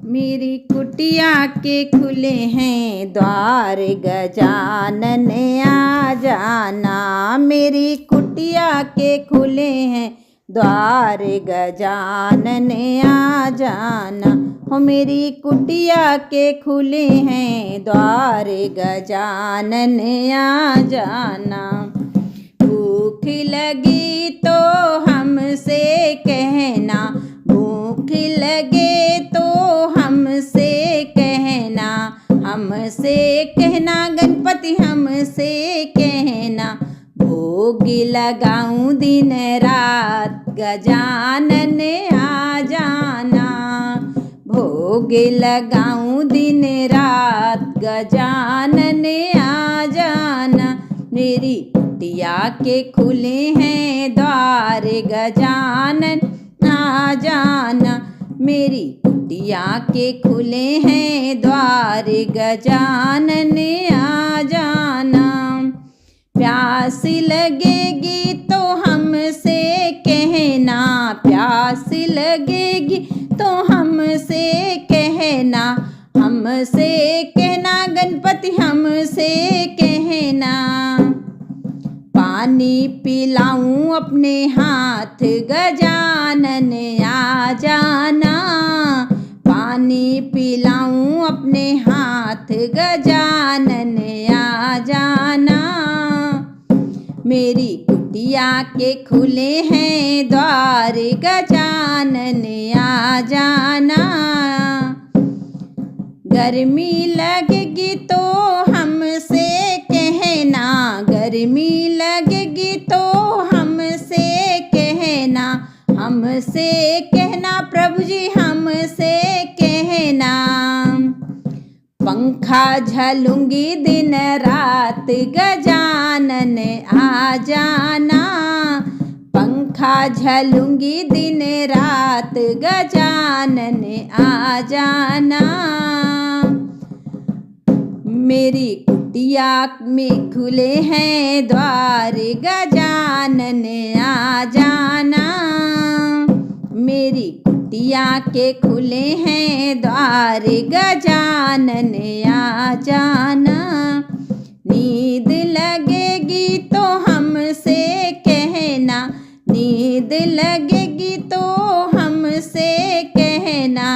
मेरी कुटिया के खुले हैं द्वार, गजानन आ जाना। मेरी कुटिया के खुले हैं द्वार, गजानन आ जाना। हो मेरी कुटिया के खुले हैं द्वार, गजानन आ जाना। भूख लगी तो हमसे कहना, भूख लगे तो हमसे कहना, हमसे कहना गणपति हमसे कहना। भोग लगाऊं दिन रात, गजानन आ जाना। भोग लगाऊं दिन रात, गजानन आ जाना। मेरी कुटिया के खुले हैं द्वार, गजानन आ जाना। मेरी कुटिया के खुले हैं द्वार, गजानन आ जाना। प्यास लगेगी तो हमसे कहना, प्यास लगेगी तो हमसे कहना, हमसे कहना गणपति हमसे कहना। पानी पिलाऊं अपने हाथ, गजानन आ जाना। पानी पिलाऊं अपने हाथ, गजानन आ जाना। मेरी कुटिया के खुले हैं द्वार, गजानन आ जाना। गर्मी लगेगी तो हमसे कहना, गर्मी लगेगी तो हमसे कहना, हमसे कहना प्रभु जी हमसे कहना। पंखा झलूंगी दिन रात, गजानन आ जाना। पंखा झलूंगी दिन रात, गजानन आ जाना। मेरी कुटिया में खुले हैं द्वार, गजानन आ जाना। मेरी कुटिया के खुले हैं द्वार, गजानन आ जाना। नींद लगेगी तो हमसे कहना, नींद लगेगी तो हमसे कहना।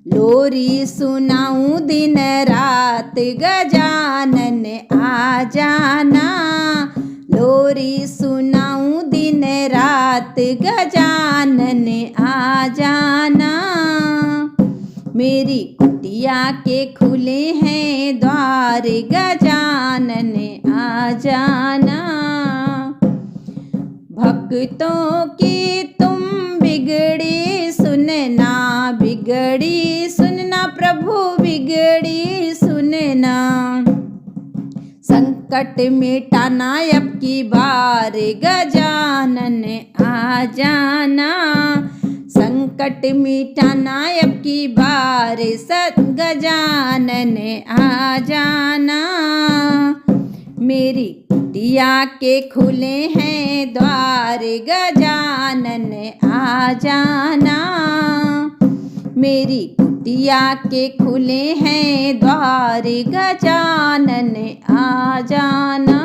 लोरी सुनाऊं दिन रात, गजानन आ जाना। लोरी सुनाऊं दिन रात, गजानन आ जाना। मेरी कुटिया के खुले हैं द्वार, गजानन आ जाना। भक्तों की तुम बिगड़ी सुनना, बिगड़ी सुनना प्रभु बिगड़ी सुनना। संकट मिटाना अब की बार, गजानन आ जाना। संकट मिटाना अब की बार, गजानन आ जाना। मेरी कुटिया के खुले हैं द्वार, गजानन आ जाना। मेरी कुटिया के खुले हैं द्वार, गजानन आ जाना।